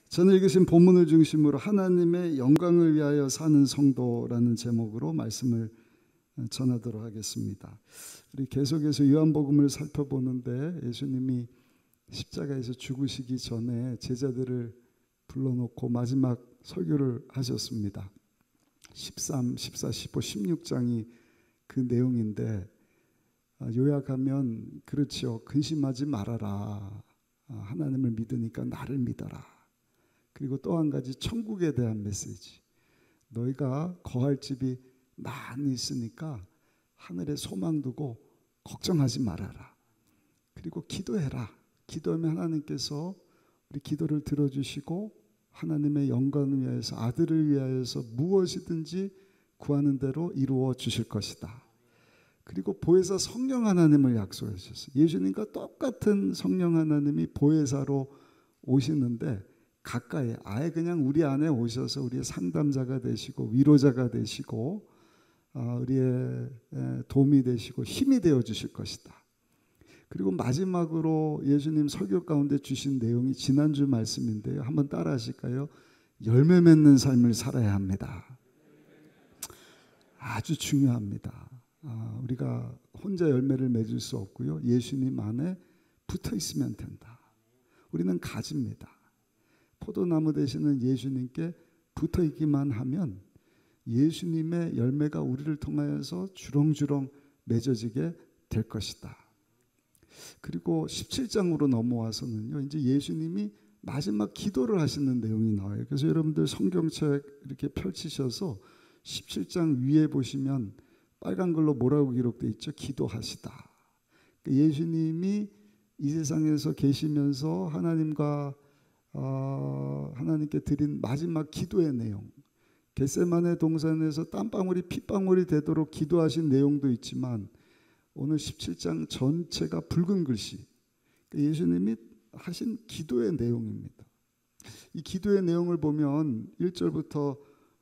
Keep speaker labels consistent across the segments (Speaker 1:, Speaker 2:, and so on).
Speaker 1: 저는 읽으신 본문을 중심으로 하나님의 영광을 위하여 사는 성도라는 제목으로 말씀을 전하도록 하겠습니다. 우리 계속해서 요한복음을 살펴보는데 예수님이 십자가에서 죽으시기 전에 제자들을 불러놓고 마지막 설교를 하셨습니다. 13, 14, 15, 16장이 그 내용인데 요약하면 그렇죠. 근심하지 말아라. 하나님을 믿으니까 나를 믿어라. 그리고 또 한 가지 천국에 대한 메시지. 너희가 거할 집이 많이 있으니까 하늘에 소망 두고 걱정하지 말아라. 그리고 기도해라. 기도하면 하나님께서 우리 기도를 들어주시고 하나님의 영광을 위하여서 아들을 위하여서 무엇이든지 구하는 대로 이루어 주실 것이다. 그리고 보혜사 성령 하나님을 약속하셨어요. 예수님과 똑같은 성령 하나님이 보혜사로 오시는데 가까이 아예 그냥 우리 안에 오셔서 우리의 상담자가 되시고 위로자가 되시고 우리의 도움이 되시고 힘이 되어 주실 것이다. 그리고 마지막으로 예수님 설교 가운데 주신 내용이 지난주 말씀인데요. 한번 따라 하실까요? 열매 맺는 삶을 살아야 합니다. 아주 중요합니다. 우리가 혼자 열매를 맺을 수 없고요. 예수님 안에 붙어 있으면 된다. 우리는 가지입니다. 포도나무 되시는 예수님께 붙어 있기만 하면 예수님의 열매가 우리를 통하여서 주렁주렁 맺어지게 될 것이다. 그리고 17장으로 넘어와서는요. 이제 예수님이 마지막 기도를 하시는 내용이 나와요. 그래서 여러분들 성경책 이렇게 펼치셔서 17장 위에 보시면 빨간 글로 뭐라고 기록되어 있죠? 기도하시다. 예수님이 이 세상에서 계시면서 하나님께 드린 마지막 기도의 내용, 겟세마네 동산에서 땀방울이 핏방울이 되도록 기도하신 내용도 있지만 오늘 17장 전체가 붉은 글씨, 예수님이 하신 기도의 내용입니다. 이 기도의 내용을 보면 1절부터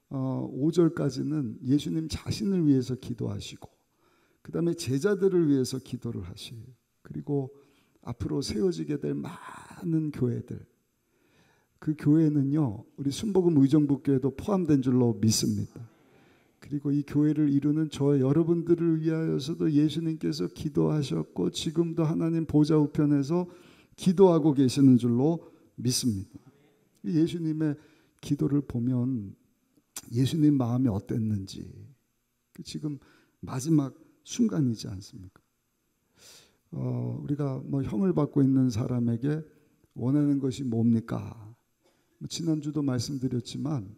Speaker 1: 5절까지는 예수님 자신을 위해서 기도하시고 그 다음에 제자들을 위해서 기도를 하시고 그리고 앞으로 세워지게 될 많은 교회들, 그 교회는요 우리 순복음 의정부교회도 포함된 줄로 믿습니다. 그리고 이 교회를 이루는 저 여러분들을 위하여서도 예수님께서 기도하셨고 지금도 하나님 보좌 우편에서 기도하고 계시는 줄로 믿습니다. 예수님의 기도를 보면 예수님 마음이 어땠는지, 지금 마지막 순간이지 않습니까? 우리가 형을 받고 있는 사람에게 원하는 것이 뭡니까? 지난주도 말씀드렸지만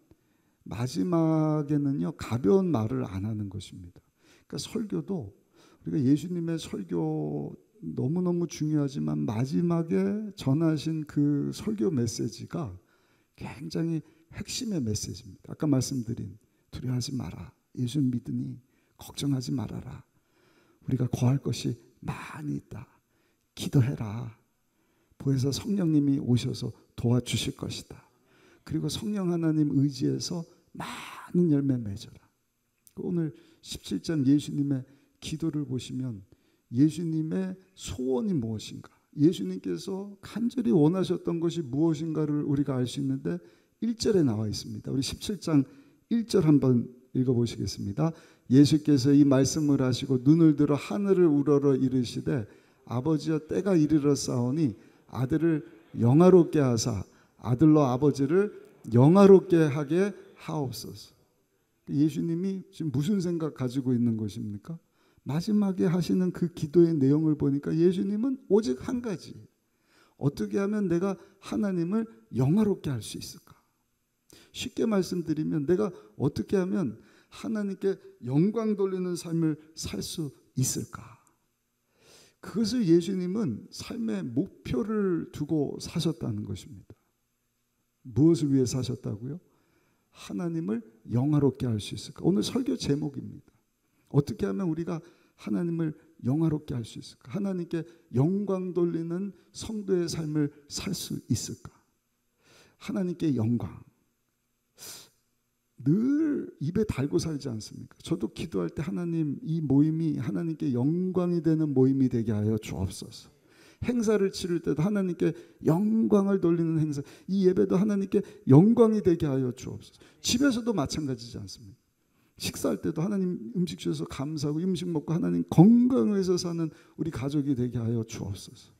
Speaker 1: 마지막에는요 가벼운 말을 안 하는 것입니다. 그러니까 설교도 우리가 예수님의 설교 너무너무 중요하지만 마지막에 전하신 그 설교 메시지가 굉장히 핵심의 메시지입니다. 아까 말씀드린 두려워하지 마라. 예수 믿으니 걱정하지 말아라. 우리가 구할 것이 많이 있다. 기도해라. 보혜사 성령님이 오셔서 도와주실 것이다. 그리고 성령 하나님 의지해서 많은 열매 맺어라. 오늘 17장 예수님의 기도를 보시면 예수님의 소원이 무엇인가, 예수님께서 간절히 원하셨던 것이 무엇인가를 우리가 알 수 있는데 1절에 나와 있습니다. 우리 17장 1절 한번 읽어보시겠습니다. 예수께서 이 말씀을 하시고 눈을 들어 하늘을 우러러 이르시되 아버지여 때가 이르렀사오니 아들을 영화롭게 하사 아들로 아버지를 영화롭게 하게 하옵소서. 예수님이 지금 무슨 생각 가지고 있는 것입니까? 마지막에 하시는 그 기도의 내용을 보니까 예수님은 오직 한 가지, 어떻게 하면 내가 하나님을 영화롭게 할 수 있을까? 쉽게 말씀드리면 내가 어떻게 하면 하나님께 영광 돌리는 삶을 살 수 있을까? 그것을 예수님은 삶의 목표를 두고 사셨다는 것입니다. 무엇을 위해 사셨다고요? 하나님을 영화롭게 할 수 있을까? 오늘 설교 제목입니다. 어떻게 하면 우리가 하나님을 영화롭게 할 수 있을까? 하나님께 영광 돌리는 성도의 삶을 살 수 있을까? 하나님께 영광. 늘 입에 달고 살지 않습니까? 저도 기도할 때 하나님, 이 모임이 하나님께 영광이 되는 모임이 되게 하여 주옵소서. 행사를 치를 때도 하나님께 영광을 돌리는 행사, 이 예배도 하나님께 영광이 되게 하여 주옵소서. 집에서도 마찬가지지 않습니까? 식사할 때도 하나님 음식 주셔서 감사하고 음식 먹고 하나님 건강해서 사는 우리 가족이 되게 하여 주옵소서.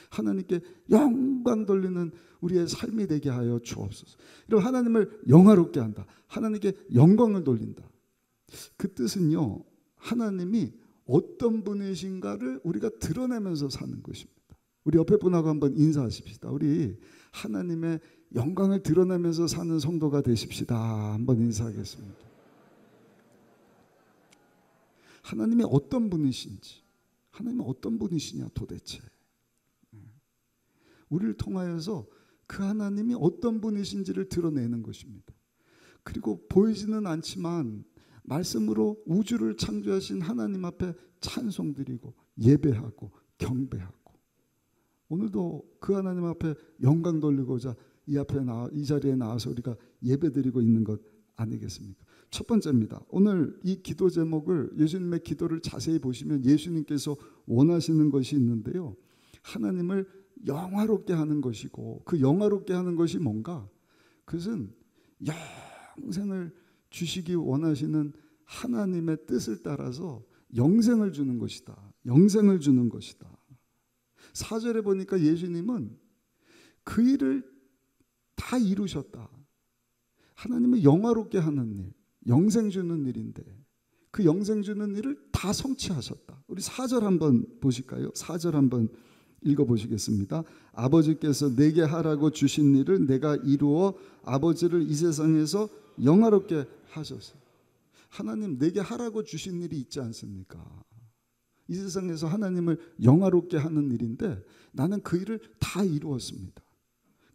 Speaker 1: 하나님께 영광 돌리는 우리의 삶이 되게 하여 주옵소서. 이런 하나님을 영화롭게 한다. 하나님께 영광을 돌린다. 그 뜻은요, 하나님이 어떤 분이신가를 우리가 드러내면서 사는 것입니다. 우리 옆에 분하고 한번 인사하십시다. 우리 하나님의 영광을 드러내면서 사는 성도가 되십시다. 한번 인사하겠습니다. 하나님이 어떤 분이신지, 하나님은 어떤 분이시냐 도대체. 우리를 통하여서 그 하나님이 어떤 분이신지를 드러내는 것입니다. 그리고 보이지는 않지만 말씀으로 우주를 창조하신 하나님 앞에 찬송드리고 예배하고 경배하고, 오늘도 그 하나님 앞에 영광 돌리고자 이 자리에 나와서 우리가 예배드리고 있는 것 아니겠습니까? 첫 번째입니다. 오늘 이 기도 제목을, 예수님의 기도를 자세히 보시면 예수님께서 원하시는 것이 있는데요, 하나님을 영화롭게 하는 것이고, 그 영화롭게 하는 것이 뭔가? 그것은 영생을 주시기 원하시는 하나님의 뜻을 따라서 영생을 주는 것이다. 영생을 주는 것이다. 4절에 보니까 예수님은 그 일을 다 이루셨다. 하나님은 영화롭게 하는 일, 영생 주는 일인데 그 영생 주는 일을 다 성취하셨다. 우리 4절 한번 보실까요? 4절 한번 읽어보시겠습니다. 아버지께서 내게 하라고 주신 일을 내가 이루어 아버지를 이 세상에서 영화롭게 하셨어요. 하나님 내게 하라고 주신 일이 있지 않습니까? 이 세상에서 하나님을 영화롭게 하는 일인데 나는 그 일을 다 이루었습니다.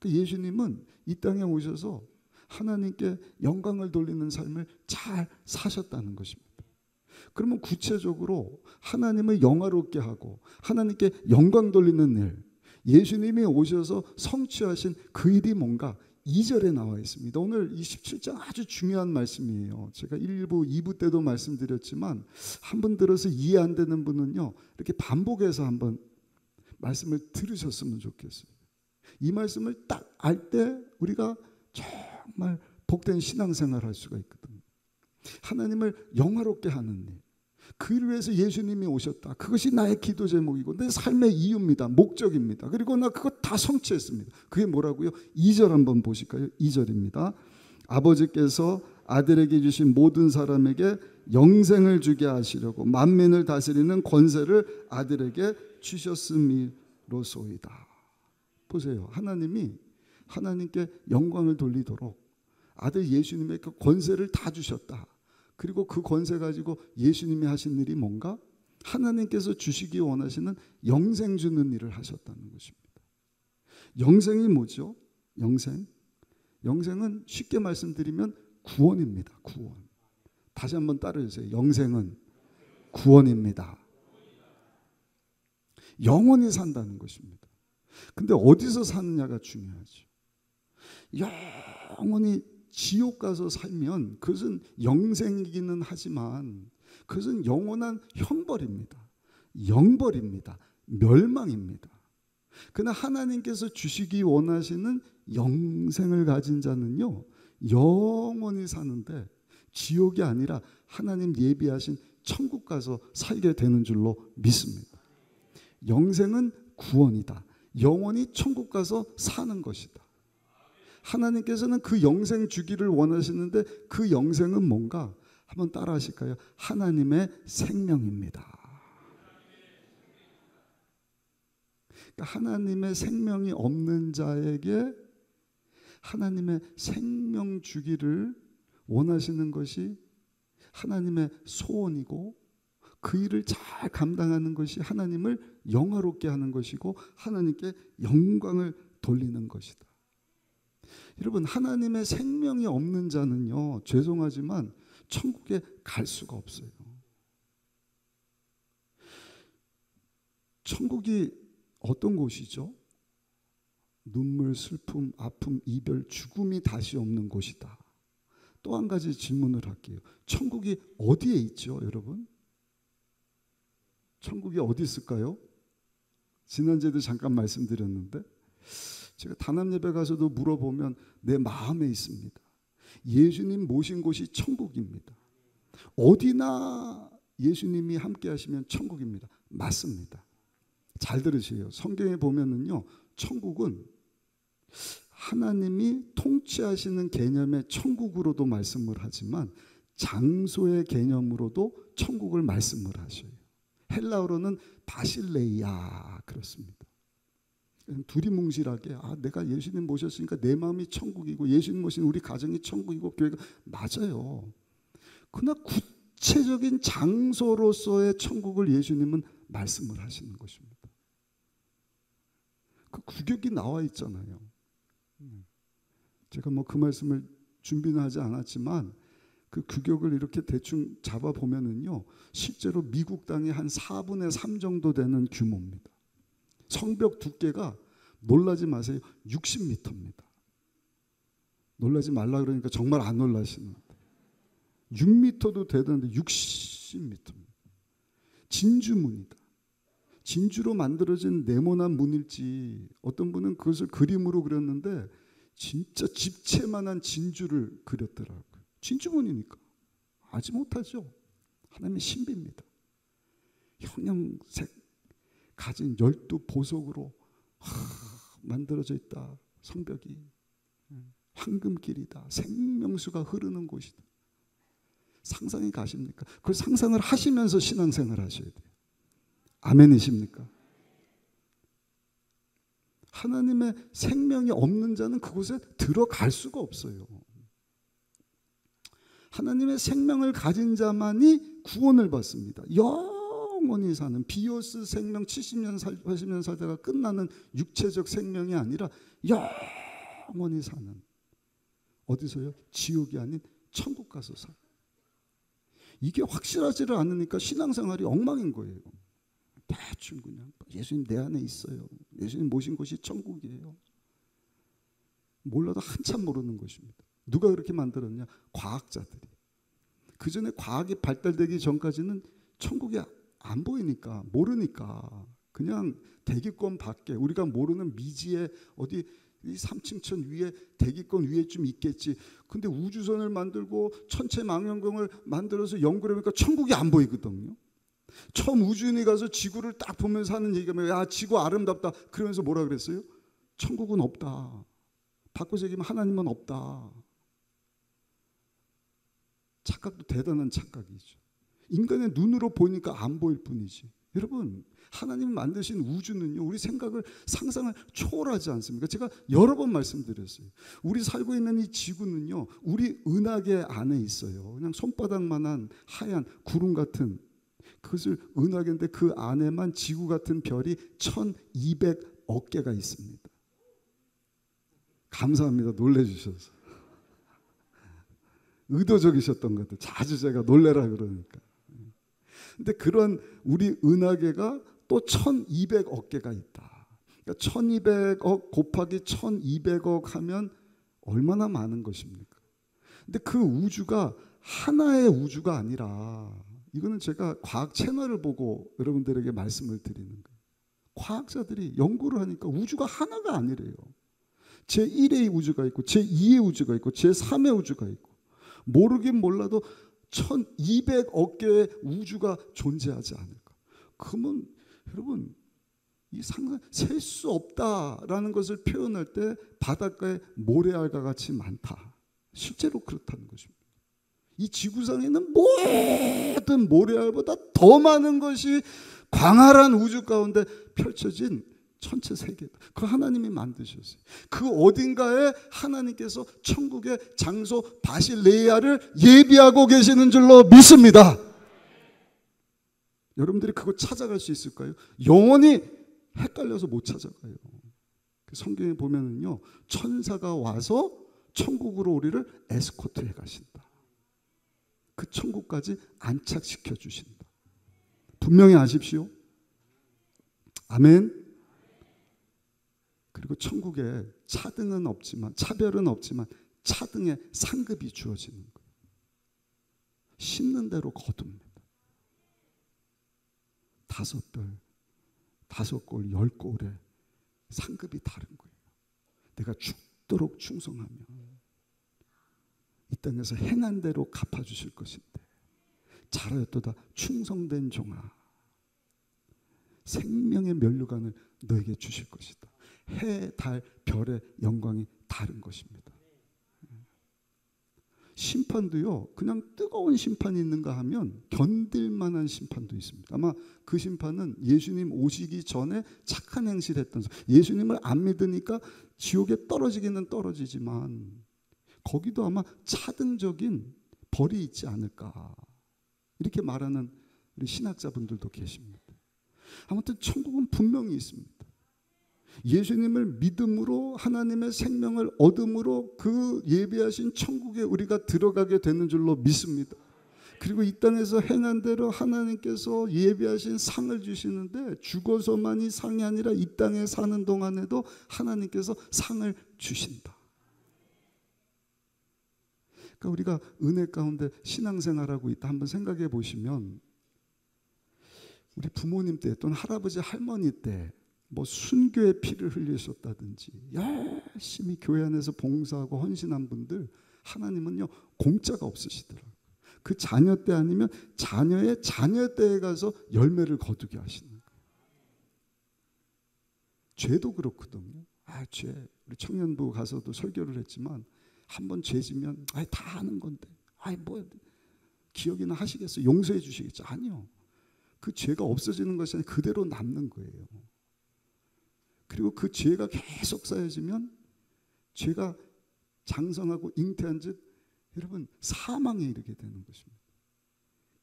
Speaker 1: 예수님은 이 땅에 오셔서 하나님께 영광을 돌리는 삶을 잘 사셨다는 것입니다. 그러면 구체적으로 하나님을 영화롭게 하고 하나님께 영광 돌리는 일, 예수님이 오셔서 성취하신 그 일이 뭔가 2절에 나와 있습니다. 오늘 이 17장 아주 중요한 말씀이에요. 제가 1부, 2부 때도 말씀드렸지만 한 번 들어서 이해 안 되는 분은요, 이렇게 반복해서 한번 말씀을 들으셨으면 좋겠어요. 이 말씀을 딱 알 때 우리가 정말 복된 신앙생활을 할 수가 있거든요. 하나님을 영화롭게 하는 일, 그 일을 위해서 예수님이 오셨다. 그것이 나의 기도 제목이고 내 삶의 이유입니다. 목적입니다. 그리고 나 그거 다 성취했습니다. 그게 뭐라고요? 2절 한번 보실까요? 2절입니다. 아버지께서 아들에게 주신 모든 사람에게 영생을 주게 하시려고 만민을 다스리는 권세를 아들에게 주셨음이로소이다. 보세요. 하나님께 영광을 돌리도록 아들 예수님의 그 권세를 다 주셨다. 그리고 그 권세 가지고 예수님이 하신 일이 뭔가? 하나님께서 주시기 원하시는 영생 주는 일을 하셨다는 것입니다. 영생이 뭐죠? 영생은 쉽게 말씀드리면 구원입니다. 구원. 다시 한번 따라해주세요. 영생은 구원입니다. 영원히 산다는 것입니다. 근데 어디서 사느냐가 중요하죠. 영원히 지옥 가서 살면 그것은 영생이기는 하지만 그것은 영원한 형벌입니다. 영벌입니다. 멸망입니다. 그러나 하나님께서 주시기 원하시는 영생을 가진 자는요, 영원히 사는데 지옥이 아니라 하나님 예비하신 천국 가서 살게 되는 줄로 믿습니다. 영생은 구원이다. 영원히 천국 가서 사는 것이다. 하나님께서는 그 영생 주기를 원하시는데 그 영생은 뭔가? 한번 따라 하실까요? 하나님의 생명입니다. 그러니까 하나님의 생명이 없는 자에게 하나님의 생명 주기를 원하시는 것이 하나님의 소원이고, 그 일을 잘 감당하는 것이 하나님을 영화롭게 하는 것이고 하나님께 영광을 돌리는 것이다. 여러분, 하나님의 생명이 없는 자는요, 죄송하지만 천국에 갈 수가 없어요. 천국이 어떤 곳이죠? 눈물, 슬픔, 아픔, 이별, 죽음이 다시 없는 곳이다. 또 한 가지 질문을 할게요. 천국이 어디에 있죠, 여러분? 천국이 어디 있을까요? 지난주에도 잠깐 말씀드렸는데 제가 단합 예배 가서도 물어보면 내 마음에 있습니다. 예수님 모신 곳이 천국입니다. 어디나 예수님이 함께 하시면 천국입니다. 맞습니다. 잘 들으세요. 성경에 보면은요, 천국은 하나님이 통치하시는 개념의 천국으로도 말씀을 하지만 장소의 개념으로도 천국을 말씀을 하셔요. 헬라어로는 바실레이아 그렇습니다. 두리뭉실하게 내가 예수님 모셨으니까 내 마음이 천국이고 예수님 모신 우리 가정이 천국이고 교회가 맞아요. 그러나 구체적인 장소로서의 천국을 예수님은 말씀을 하시는 것입니다. 그 구격이 나와 있잖아요. 제가 그 말씀을 준비는 하지 않았지만 그 규격을 이렇게 대충 잡아보면은요, 실제로 미국 땅의 한 4분의 3 정도 되는 규모입니다. 성벽 두께가 놀라지 마세요. 60m입니다. 놀라지 말라 그러니까 정말 안 놀라시는데 6m도 되는데 60m입니다. 진주문이다. 진주로 만들어진 네모난 문일지 어떤 분은 그것을 그림으로 그렸는데 진짜 집채만한 진주를 그렸더라고요. 진주문이니까 알지 못하죠. 하나님의 신비입니다. 형형색 가진 12보석으로 만들어져 있다. 성벽이 황금길이다. 생명수가 흐르는 곳이다. 상상이 가십니까? 그걸 상상을 하시면서 신앙생활 하셔야 돼요. 아멘이십니까? 하나님의 생명이 없는 자는 그곳에 들어갈 수가 없어요. 하나님의 생명을 가진 자만이 구원을 받습니다. 영원히 사는 비오스 생명 70년 80년 살다가 끝나는 육체적 생명이 아니라 영원히 사는 어디서요? 지옥이 아닌 천국 가서 살. 이게 확실하지를 않으니까 신앙생활이 엉망인 거예요. 대충 그냥 예수님 내 안에 있어요. 예수님 모신 곳이 천국이에요. 몰라도 한참 모르는 것입니다. 누가 그렇게 만들었냐? 과학자들이. 그 전에 과학이 발달되기 전까지는 천국이 안 보이니까 모르니까 그냥 대기권 밖에 우리가 모르는 미지의 어디 이 삼층천 위에 대기권 위에 좀 있겠지. 근데 우주선을 만들고 천체 망원경을 만들어서 연구를 해보니까 천국이 안 보이거든요. 처음 우주인이 가서 지구를 딱 보면서 하는 얘기가 뭐예요? 야, 지구 아름답다. 그러면서 뭐라 그랬어요? 천국은 없다. 바꿔서 얘기하면 하나님은 없다. 착각도 대단한 착각이죠. 인간의 눈으로 보니까 안 보일 뿐이지. 여러분, 하나님이 만드신 우주는요, 우리 생각을 상상을 초월하지 않습니까? 제가 여러 번 말씀드렸어요. 우리 살고 있는 이 지구는요, 우리 은하계 안에 있어요. 그냥 손바닥만한 하얀 구름 같은 그것을 은하계인데 그 안에만 지구 같은 별이 1200억 개가 있습니다. 감사합니다. 놀래주셔서. 의도적이셨던 것 같아요. 자주 제가 놀래라 그러니까. 근데 그런 우리 은하계가 또 1200억 개가 있다. 그러니까 1200억 곱하기 1200억 하면 얼마나 많은 것입니까? 근데 그 우주가 하나의 우주가 아니라 이거는 제가 과학 채널을 보고 여러분들에게 말씀을 드리는 거예요. 과학자들이 연구를 하니까 우주가 하나가 아니래요. 제1의 우주가 있고 제2의 우주가 있고 제3의 우주가 있고 모르긴 몰라도 1200억 개의 우주가 존재하지 않을까. 그러면 여러분 이 상상 셀 수 없다라는 것을 표현할 때 바닷가에 모래알과 같이 많다. 실제로 그렇다는 것입니다. 이 지구상에는 모든 모래알보다 더 많은 것이 광활한 우주 가운데 펼쳐진 천체 세계다. 그 하나님이 만드셨어요. 그 어딘가에 하나님께서 천국의 장소 바실레이아를 예비하고 계시는 줄로 믿습니다. 여러분들이 그거 찾아갈 수 있을까요? 영원히 헷갈려서 못 찾아가요. 성경에 보면은요, 천사가 와서 천국으로 우리를 에스코트해 가신다. 그 천국까지 안착시켜 주신다. 분명히 아십시오. 아멘. 그리고 천국에 차등은 없지만 차별은 없지만 차등의 상급이 주어지는 거예요. 심는 대로 거둡니다. 5별, 5골, 10골의 상급이 다른 거예요. 내가 죽도록 충성하면 이 땅에서 행한 대로 갚아주실 것인데, 잘하였도다 충성된 종아, 생명의 면류관을 너에게 주실 것이다. 해, 달, 별의 영광이 다른 것입니다. 심판도요, 그냥 뜨거운 심판이 있는가 하면 견딜 만한 심판도 있습니다. 아마 그 심판은 예수님 오시기 전에 착한 행실을 했던, 예수님을 안 믿으니까 지옥에 떨어지기는 떨어지지만 거기도 아마 차등적인 벌이 있지 않을까, 이렇게 말하는 우리 신학자분들도 계십니다. 아무튼 천국은 분명히 있습니다. 예수님을 믿음으로 하나님의 생명을 얻음으로 그 예비하신 천국에 우리가 들어가게 되는 줄로 믿습니다. 그리고 이 땅에서 행한 대로 하나님께서 예비하신 상을 주시는데, 죽어서만이 상이 아니라 이 땅에 사는 동안에도 하나님께서 상을 주신다. 그러니까 우리가 은혜 가운데 신앙생활하고 있다 한번 생각해 보시면, 우리 부모님 때 또는 할아버지 할머니 때 뭐 순교의 피를 흘리셨다든지 열심히 교회 안에서 봉사하고 헌신한 분들, 하나님은요 공짜가 없으시더라고요. 그 자녀 때 아니면 자녀의 자녀 때에 가서 열매를 거두게 하시는 거예요. 죄도 그렇거든요. 죄, 우리 청년부 가서도 설교를 했지만, 한번 죄 지면 다 아는 건데 뭐 기억이나 하시겠어요? 용서해 주시겠죠? 아니요. 그 죄가 없어지는 것이 아니라 그대로 남는 거예요. 그리고 그 죄가 계속 쌓여지면 죄가 장성하고 잉태한 즉 여러분 사망에 이르게 되는 것입니다.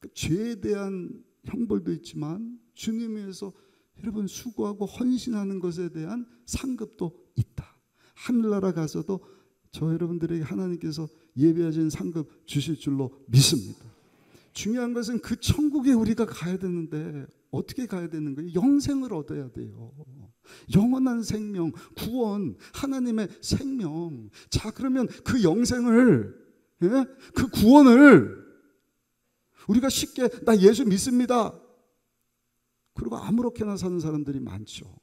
Speaker 1: 그 죄에 대한 형벌도 있지만 주님 위해서 여러분 수고하고 헌신하는 것에 대한 상급도 있다. 하늘나라 가서도 저 여러분들에게 하나님께서 예비하신 상급 주실 줄로 믿습니다. 중요한 것은 그 천국에 우리가 가야 되는데 어떻게 가야 되는 거예요? 영생을 얻어야 돼요. 영원한 생명, 구원, 하나님의 생명. 자, 그러면 그 영생을, 그 구원을 우리가 쉽게 나 예수 믿습니다. 그리고 아무렇게나 사는 사람들이 많죠.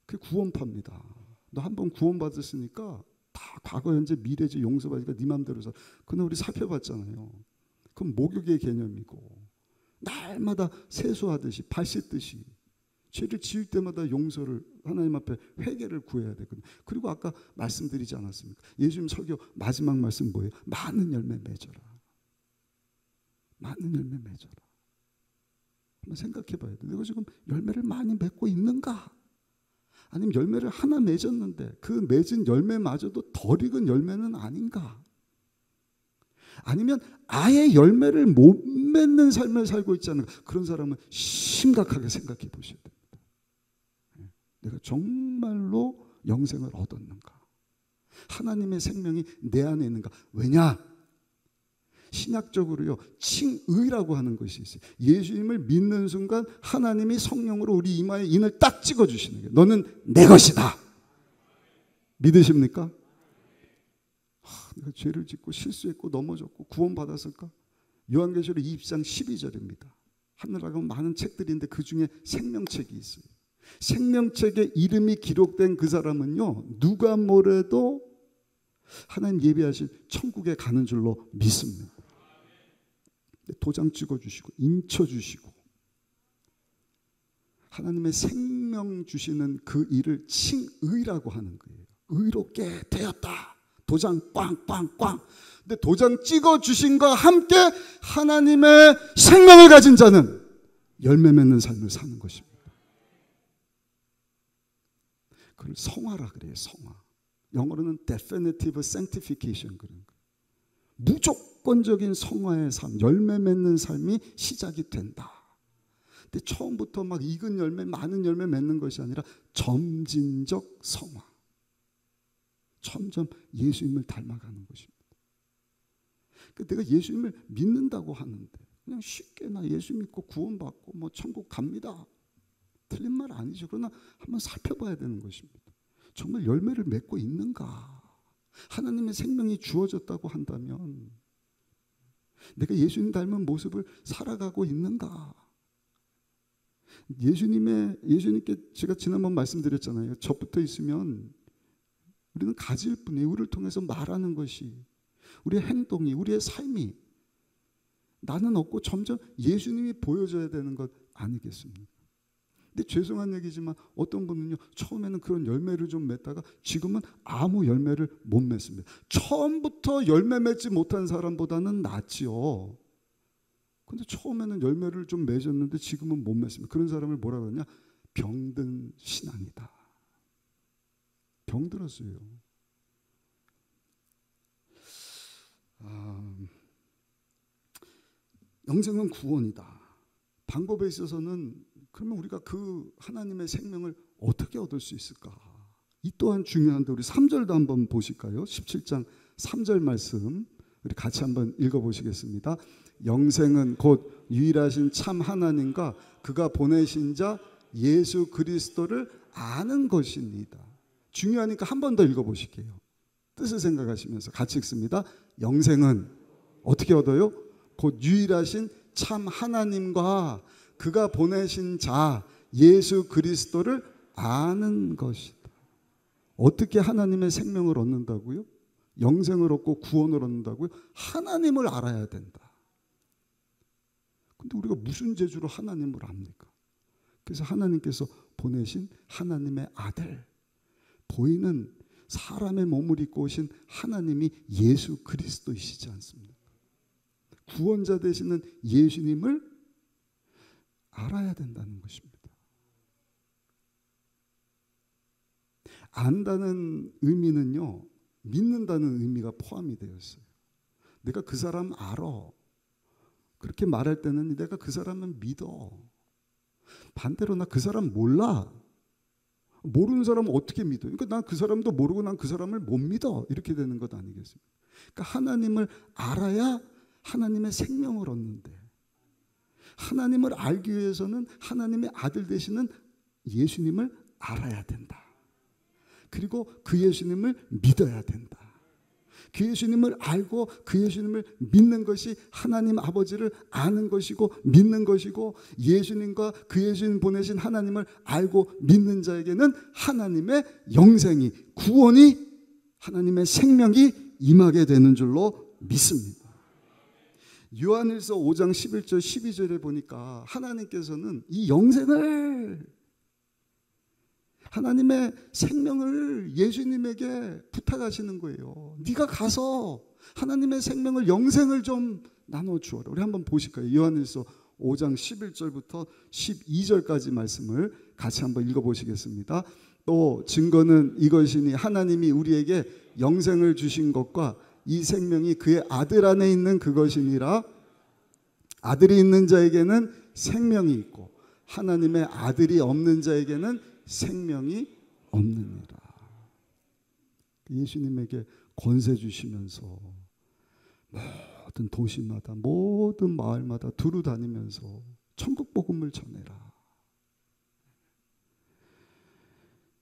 Speaker 1: 그게 구원파입니다. 너 한번 구원받았으니까 다 과거, 현재, 미래지 용서받으니까 네 맘대로 살. 그건 우리 살펴봤잖아요. 그건 목욕의 개념이고, 날마다 세수하듯이 발 씻듯이 죄를 지을 때마다 용서를 하나님 앞에 회개를 구해야 되거든요. 그리고 아까 말씀드리지 않았습니까? 예수님 설교 마지막 말씀 뭐예요? 많은 열매 맺어라. 많은 열매 맺어라. 한번 생각해 봐야 돼. 내가 지금 열매를 많이 맺고 있는가? 아니면 열매를 하나 맺었는데 그 맺은 열매마저도 덜 익은 열매는 아닌가? 아니면 아예 열매를 못 맺는 삶을 살고 있지 않은가? 그런 사람은 심각하게 생각해 보셔야 됩니다. 내가 정말로 영생을 얻었는가? 하나님의 생명이 내 안에 있는가? 왜냐? 신약적으로요, 칭의라고 하는 것이 있어요. 예수님을 믿는 순간 하나님이 성령으로 우리 이마에 인을 딱 찍어주시는 거예요. 너는 내 것이다. 믿으십니까? 내가 죄를 짓고 실수했고 넘어졌고 구원받았을까? 요한계시록 20장 12절입니다. 하늘나라 가면 많은 책들이 있는데 그 중에 생명책이 있어요. 생명책에 이름이 기록된 그 사람은요, 누가 뭐래도 하나님 예비하신 천국에 가는 줄로 믿습니다. 도장 찍어주시고 인쳐주시고 하나님의 생명 주시는 그 일을 칭의라고 하는 거예요. 의롭게 되었다. 도장 꽝꽝꽝. 근데 도장 찍어주신과 함께 하나님의 생명을 가진 자는 열매 맺는 삶을 사는 것입니다. 그걸 성화라 그래요. 성화. 영어로는 definitive sanctification. 그런 거. 무조건적인 성화의 삶, 열매 맺는 삶이 시작이 된다. 근데 처음부터 막 익은 열매, 많은 열매 맺는 것이 아니라 점진적 성화. 점점 예수님을 닮아가는 것입니다. 그러니까 내가 예수님을 믿는다고 하는데 그냥 쉽게 나 예수 믿고 구원받고 뭐 천국 갑니다. 틀린 말 아니죠. 그러나 한번 살펴봐야 되는 것입니다. 정말 열매를 맺고 있는가? 하나님의 생명이 주어졌다고 한다면 내가 예수님 닮은 모습을 살아가고 있는가? 예수님께 제가 지난번 말씀드렸잖아요. 접붙어 있으면 우리는 가지일 뿐이에요. 우리를 통해서 말하는 것이, 우리의 행동이, 우리의 삶이 나는 없고 점점 예수님이 보여줘야 되는 것 아니겠습니까? 근데 죄송한 얘기지만 어떤 분은요, 처음에는 그런 열매를 좀 맺다가 지금은 아무 열매를 못 맺습니다. 처음부터 열매 맺지 못한 사람보다는 낫지요. 근데 처음에는 열매를 좀 맺었는데 지금은 못 맺습니다. 그런 사람을 뭐라 그러냐? 병든 신앙이다. 병들었어요. 영생은 구원이다. 방법에 있어서는 그러면 우리가 그 하나님의 생명을 어떻게 얻을 수 있을까? 이 또한 중요한데 우리 3절도 한번 보실까요? 17장 3절 말씀 우리 같이 한번 읽어보시겠습니다. 영생은 곧 유일하신 참 하나님과 그가 보내신 자 예수 그리스도를 아는 것입니다. 중요하니까 한 번 더 읽어보실게요. 뜻을 생각하시면서 같이 읽습니다. 영생은 어떻게 얻어요? 곧 유일하신 참 하나님과 그가 보내신 자 예수 그리스도를 아는 것이다. 어떻게 하나님의 생명을 얻는다고요? 영생을 얻고 구원을 얻는다고요? 하나님을 알아야 된다. 근데 우리가 무슨 재주로 하나님을 압니까? 그래서 하나님께서 보내신 하나님의 아들, 보이는 사람의 몸을 입고 오신 하나님이 예수 그리스도이시지 않습니까? 구원자 되시는 예수님을 알아야 된다는 것입니다. 안다는 의미는요, 믿는다는 의미가 포함이 되어 있어요. 내가 그 사람 알아. 그렇게 말할 때는 내가 그 사람은 믿어. 반대로 나 그 사람 몰라. 모르는 사람은 어떻게 믿어? 그러니까 난 그 사람도 모르고 난 그 사람을 못 믿어. 이렇게 되는 것 아니겠습니까? 그러니까 하나님을 알아야 하나님의 생명을 얻는데, 하나님을 알기 위해서는 하나님의 아들 되시는 예수님을 알아야 된다. 그리고 그 예수님을 믿어야 된다. 그 예수님을 알고 그 예수님을 믿는 것이 하나님 아버지를 아는 것이고 믿는 것이고, 예수님과 그 예수님 보내신 하나님을 알고 믿는 자에게는 하나님의 영생이, 구원이, 하나님의 생명이 임하게 되는 줄로 믿습니다. 요한일서 5장 11절 12절에 보니까 하나님께서는 이 영생을, 하나님의 생명을 예수님에게 부탁하시는 거예요. 네가 가서 하나님의 생명을, 영생을 좀 나눠주어라. 우리 한번 보실까요? 요한일서 5장 11절부터 12절까지 말씀을 같이 한번 읽어보시겠습니다. 또 증거는 이것이니 하나님이 우리에게 영생을 주신 것과 이 생명이 그의 아들 안에 있는 그것이니라. 아들이 있는 자에게는 생명이 있고 하나님의 아들이 없는 자에게는 생명이 없느니라. 예수님에게 권세 주시면서 모든 도시마다 모든 마을마다 두루 다니면서 천국 복음을 전해라.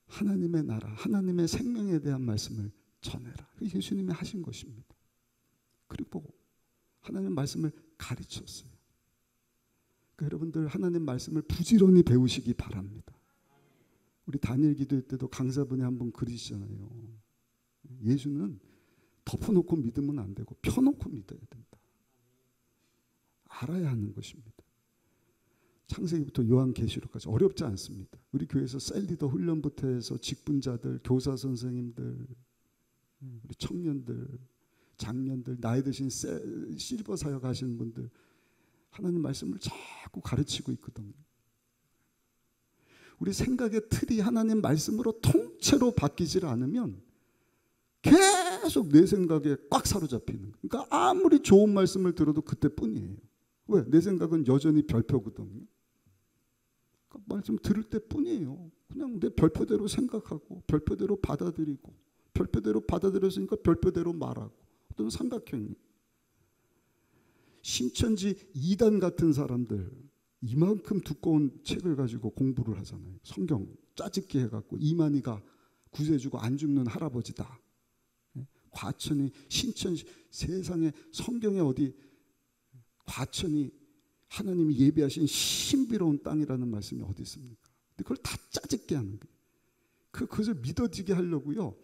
Speaker 1: 하나님의 나라, 하나님의 생명에 대한 말씀을 전해라. 예수님이 하신 것입니다. 그리고 하나님 말씀을 가르쳤어요. 그러니까 여러분들 하나님 말씀을 부지런히 배우시기 바랍니다. 우리 단일 기도회 때도 강사분이 한번 그러시잖아요. 예수는 덮어놓고 믿으면 안 되고 펴놓고 믿어야 된다. 알아야 하는 것입니다. 창세기부터 요한계시록까지 어렵지 않습니다. 우리 교회에서 셀리더 훈련부터 해서 직분자들, 교사 선생님들, 우리 청년들, 장년들, 나이 드신 실버 사역 하시는 분들, 하나님 말씀을 자꾸 가르치고 있거든요. 우리 생각의 틀이 하나님 말씀으로 통째로 바뀌질 않으면 계속 내 생각에 꽉 사로잡히는 거예요. 그러니까 아무리 좋은 말씀을 들어도 그때뿐이에요. 왜? 내 생각은 여전히 별표거든요. 그러니까 말씀 들을 때뿐이에요. 그냥 내 별표대로 생각하고 별표대로 받아들이고 별표대로 받아들였으니까 별표대로 말하고, 어떤 삼각형이. 신천지 2단 같은 사람들 이만큼 두꺼운 책을 가지고 공부를 하잖아요. 성경 짜집기 해갖고 이만희가 구세주고 안 죽는 할아버지다. 과천이 신천지, 세상에 성경에 어디 과천이 하나님이 예비하신 신비로운 땅이라는 말씀이 어디 있습니까? 근데 그걸 다 짜집게 하는 거예요. 그것을 믿어지게 하려고요.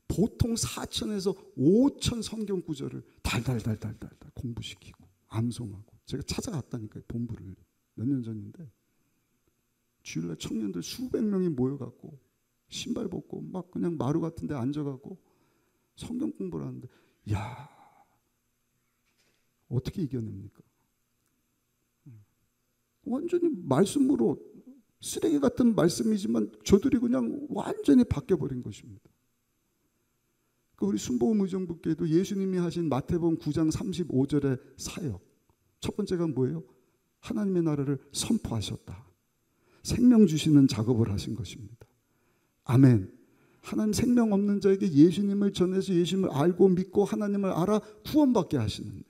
Speaker 1: 보통 4,000에서 5,000 성경 구절을 달달달달달 공부시키고 암송하고, 제가 찾아갔다니까요. 본부를 몇 년 전인데 주일날 청년들 수백 명이 모여갖고 신발 벗고 막 그냥 마루 같은 데 앉아갖고 성경 공부를 하는데, 야, 어떻게 이겨냅니까? 완전히 말씀으로 쓰레기 같은 말씀이지만 저들이 그냥 완전히 바뀌어버린 것입니다. 우리 순복음 의정부교회도 예수님이 하신 마태복음 9장 35절의 사역, 첫 번째가 뭐예요? 하나님의 나라를 선포하셨다. 생명 주시는 작업을 하신 것입니다. 아멘. 하나님 생명 없는 자에게 예수님을 전해서 예수님을 알고 믿고 하나님을 알아 구원받게 하시는데,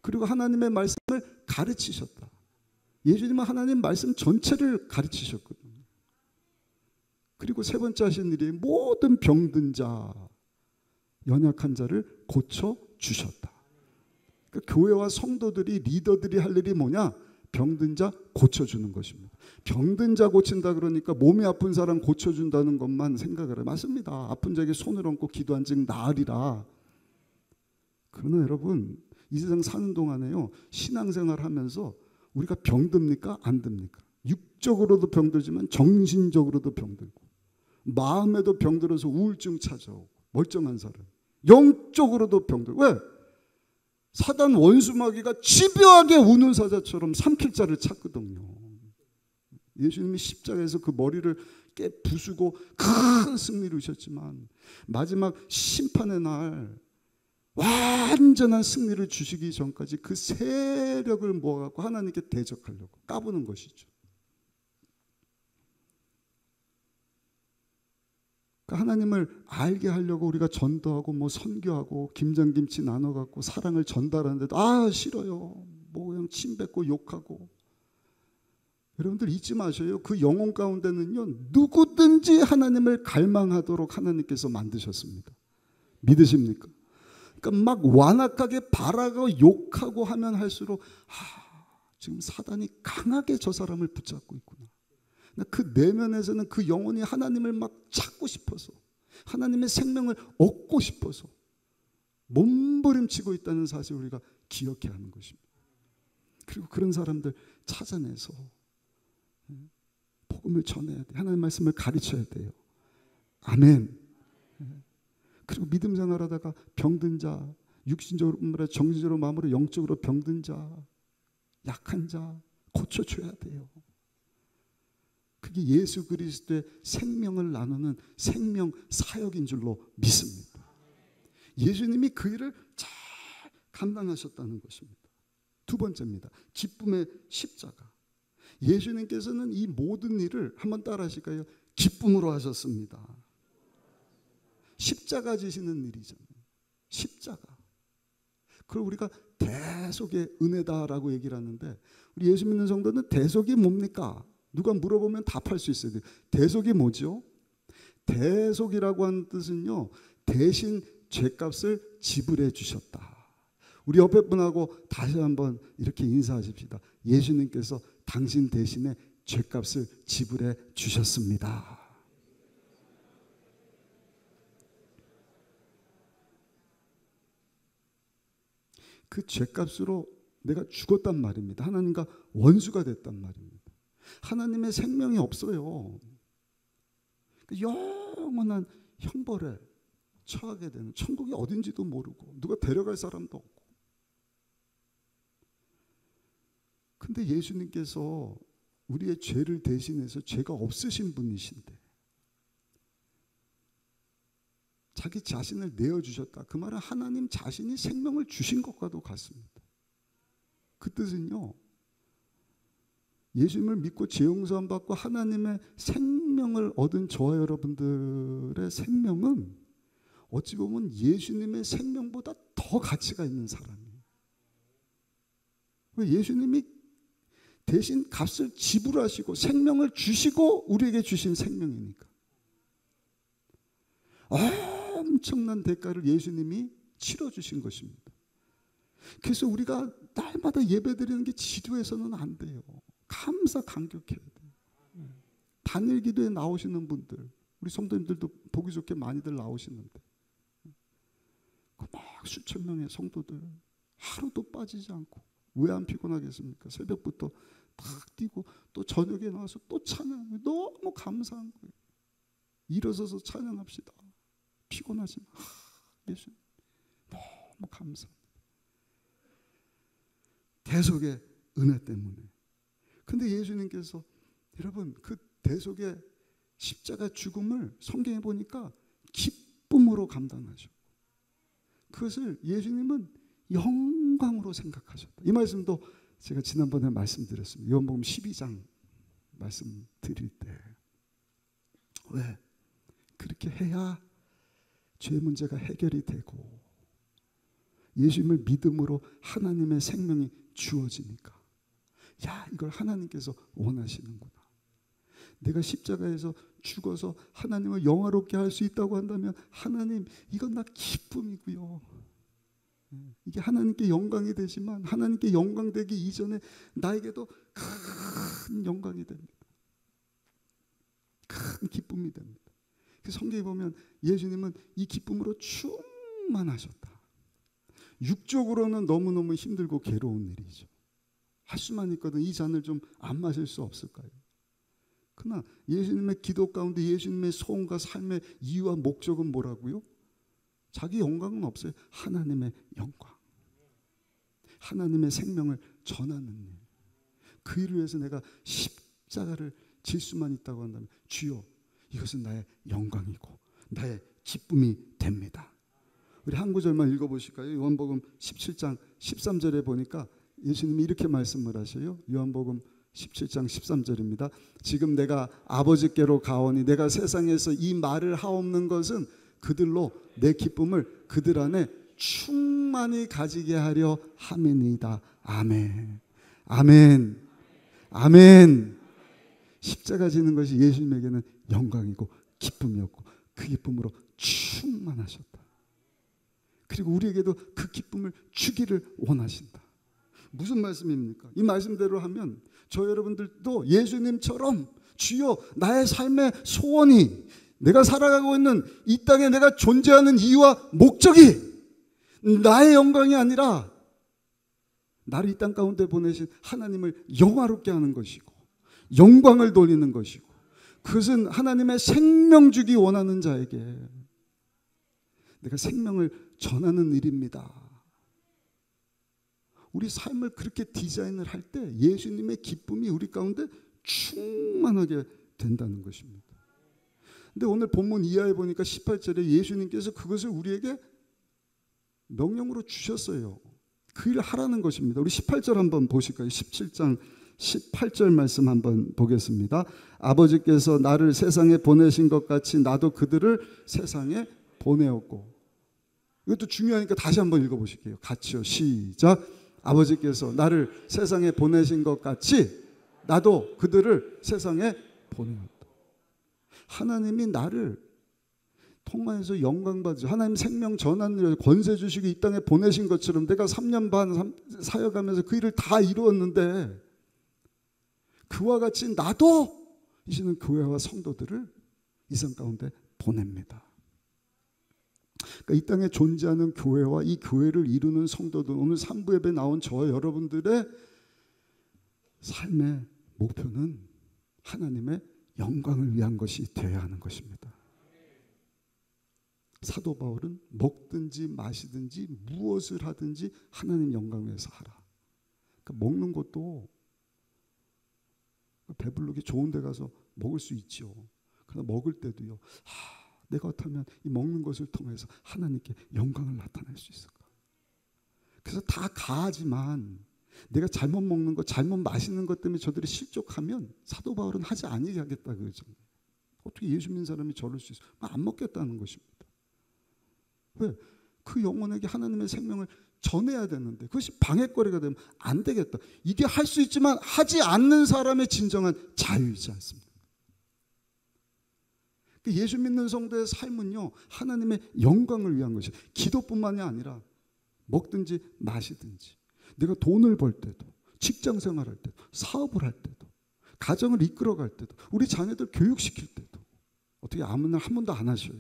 Speaker 1: 그리고 하나님의 말씀을 가르치셨다. 예수님은 하나님 말씀 전체를 가르치셨거든요. 그리고 세 번째 하신 일이 모든 병든 자, 연약한 자를 고쳐주셨다. 그러니까 교회와 성도들이, 리더들이 할 일이 뭐냐? 병든 자 고쳐주는 것입니다. 병든 자 고친다 그러니까 몸이 아픈 사람 고쳐준다는 것만 생각을 해요. 맞습니다. 아픈 자에게 손을 얹고 기도한 즉 나으리라. 그러나 여러분, 이 세상 사는 동안에요, 신앙생활 하면서 우리가 병듭니까? 안 듭니까? 육적으로도 병들지만 정신적으로도 병들고, 마음에도 병들어서 우울증 찾아오고, 멀쩡한 사람 영적으로도 병들고. 왜? 사단 원수마귀가 집요하게 우는 사자처럼 삼킬 자를 찾거든요. 예수님이 십자가에서 그 머리를 깨 부수고 큰 승리를 주셨지만 마지막 심판의 날 완전한 승리를 주시기 전까지 그 세력을 모아갖고 하나님께 대적하려고 까부는 것이죠. 하나님을 알게 하려고 우리가 전도하고 뭐 선교하고 김장김치 나눠갖고 사랑을 전달하는데도 싫어요. 뭐 그냥 침 뱉고 욕하고. 여러분들 잊지 마셔요. 그 영혼 가운데는요, 누구든지 하나님을 갈망하도록 하나님께서 만드셨습니다. 믿으십니까? 그러니까 막 완악하게 바라고 욕하고 하면 할수록 지금 사단이 강하게 저 사람을 붙잡고 있구나. 그 내면에서는 그 영혼이 하나님을 막 찾고 싶어서, 하나님의 생명을 얻고 싶어서 몸부림치고 있다는 사실을 우리가 기억해야 하는 것입니다. 그리고 그런 사람들 찾아내서 복음을 전해야 돼. 하나님의 말씀을 가르쳐야 돼요. 아멘. 그리고 믿음 생활하다가 병든 자, 육신적으로, 정신적으로, 마음으로, 영적으로 병든 자, 약한 자 고쳐줘야 돼요. 그게 예수 그리스도의 생명을 나누는 생명 사역인 줄로 믿습니다. 예수님이 그 일을 잘 감당하셨다는 것입니다. 두 번째입니다. 기쁨의 십자가. 예수님께서는 이 모든 일을 한번 따라 하실까요? 기쁨으로 하셨습니다. 십자가 지시는 일이잖아요. 십자가. 그걸 우리가 대속의 은혜다라고 얘기를 하는데, 우리 예수 믿는 성도는 대속이 뭡니까? 누가 물어보면 답할 수 있어야 돼요. 대속이 뭐죠? 대속이라고 하는 뜻은요, 대신 죄값을 지불해 주셨다. 우리 옆에 분하고 다시 한번 이렇게 인사하십시다. 예수님께서 당신 대신에 죄값을 지불해 주셨습니다. 그 죄값으로 내가 죽었단 말입니다. 하나님과 원수가 됐단 말입니다. 하나님의 생명이 없어요. 영원한 형벌에 처하게 되는, 천국이 어딘지도 모르고 누가 데려갈 사람도 없고. 근데 예수님께서 우리의 죄를 대신해서 죄가 없으신 분이신데 자기 자신을 내어주셨다. 그 말은 하나님 자신이 생명을 주신 것과도 같습니다. 그 뜻은요, 예수님을 믿고 죄 용서함 받고 하나님의 생명을 얻은 저와 여러분들의 생명은 어찌 보면 예수님의 생명보다 더 가치가 있는 사람이에요. 예수님이 대신 값을 지불하시고 생명을 주시고 우리에게 주신 생명이니까. 엄청난 대가를 예수님이 치러주신 것입니다. 그래서 우리가 날마다 예배드리는 게 지루해서는 안 돼요. 감사 감격해야 돼요. 단일 기도에 나오시는 분들, 우리 성도님들도 보기 좋게 많이들 나오시는데 막 수천 명의 성도들 하루도 빠지지 않고 왜 안 피곤하겠습니까? 새벽부터 탁 뛰고 또 저녁에 나와서 또 찬양. 너무 감사한 거예요. 일어서서 찬양합시다. 피곤하지만 예수님 너무 감사합니다. 대속의 은혜 때문에. 근데 예수님께서 여러분 그 대속의 십자가 죽음을 성경에 보니까 기쁨으로 감당하셨고 그것을 예수님은 영광으로 생각하셨다. 이 말씀도 제가 지난번에 말씀드렸습니다. 요한복음 12장 말씀드릴 때 왜? 그렇게 해야 죄 문제가 해결이 되고 예수님을 믿음으로 하나님의 생명이 주어지니까 야 이걸 하나님께서 원하시는구나. 내가 십자가에서 죽어서 하나님을 영화롭게 할 수 있다고 한다면 하나님 이건 나 기쁨이고요. 이게 하나님께 영광이 되지만 하나님께 영광 되기 이전에 나에게도 큰 영광이 됩니다. 큰 기쁨이 됩니다. 성경에 보면 예수님은 이 기쁨으로 충만하셨다. 육적으로는 너무너무 힘들고 괴로운 일이죠. 할 수만 있거든 이 잔을 좀 안 마실 수 없을까요? 그러나 예수님의 기도 가운데 예수님의 소원과 삶의 이유와 목적은 뭐라고요? 자기 영광은 없어요. 하나님의 영광. 하나님의 생명을 전하는 일. 그 일을 위해서 내가 십자가를 질 수만 있다고 한다면 주여 이것은 나의 영광이고 나의 기쁨이 됩니다. 우리 한 구절만 읽어보실까요? 요한복음 17장 13절에 보니까 예수님이 이렇게 말씀을 하셔요. 요한복음 17장 13절입니다. 지금 내가 아버지께로 가오니 내가 세상에서 이 말을 하옵는 것은 그들로 내 기쁨을 그들 안에 충만히 가지게 하려 함이니이다. 아멘. 아멘. 아멘. 십자가 지는 것이 예수님에게는 영광이고 기쁨이었고 그 기쁨으로 충만하셨다. 그리고 우리에게도 그 기쁨을 주기를 원하신다. 무슨 말씀입니까? 이 말씀대로 하면 저 여러분들도 예수님처럼 주여 나의 삶의 소원이 내가 살아가고 있는 이 땅에 내가 존재하는 이유와 목적이 나의 영광이 아니라 나를 이 땅 가운데 보내신 하나님을 영화롭게 하는 것이고 영광을 돌리는 것이고 그것은 하나님의 생명 주기 원하는 자에게 내가 생명을 전하는 일입니다. 우리 삶을 그렇게 디자인을 할 때 예수님의 기쁨이 우리 가운데 충만하게 된다는 것입니다. 근데 오늘 본문 이하에 보니까 18절에 예수님께서 그것을 우리에게 명령으로 주셨어요. 그 일을 하라는 것입니다. 우리 18절 한번 보실까요? 17장 18절 말씀 한번 보겠습니다. 아버지께서 나를 세상에 보내신 것 같이 나도 그들을 세상에 보내었고. 이것도 중요하니까 다시 한번 읽어보실게요. 같이요. 시작. 아버지께서 나를 세상에 보내신 것 같이 나도 그들을 세상에 보내었다. 하나님이 나를 통하여서 영광 받으시고 하나님 생명 전하는 일 권세 주시고 이 땅에 보내신 것처럼 내가 3년 반 사역하면서 그 일을 다 이루었는데 그와 같이 나도 이제는 교회와 성도들을 이 상 가운데 보냅니다. 그러니까 이 땅에 존재하는 교회와 이 교회를 이루는 성도들, 오늘 3부 예배 나온 저 여러분들의 삶의 목표는 하나님의 영광을 위한 것이 되어야 하는 것입니다. 사도 바울은 먹든지 마시든지 무엇을 하든지 하나님 영광 위해서 하라. 그러니까 먹는 것도 배부르게 좋은 데 가서 먹을 수 있죠. 그러나 먹을 때도요. 내가 어떻게 이 먹는 것을 통해서 하나님께 영광을 나타낼 수 있을까? 그래서 다 가하지만 내가 잘못 먹는 것, 잘못 마시는 것 때문에 저들이 실족하면 사도 바울은 하지 아니게 하겠다 그러잖아요. 어떻게 예수 믿는 사람이 저럴 수 있어요? 안 먹겠다는 것입니다. 왜? 그 영혼에게 하나님의 생명을 전해야 되는데 그것이 방해거리가 되면 안 되겠다. 이게 할 수 있지만 하지 않는 사람의 진정한 자유이지 않습니다. 예수 믿는 성도의 삶은요 하나님의 영광을 위한 것이에요. 기도뿐만이 아니라 먹든지 마시든지, 내가 돈을 벌 때도, 직장 생활할 때도, 사업을 할 때도, 가정을 이끌어갈 때도, 우리 자녀들 교육시킬 때도 어떻게 아무나 한 번도 안 하셔요.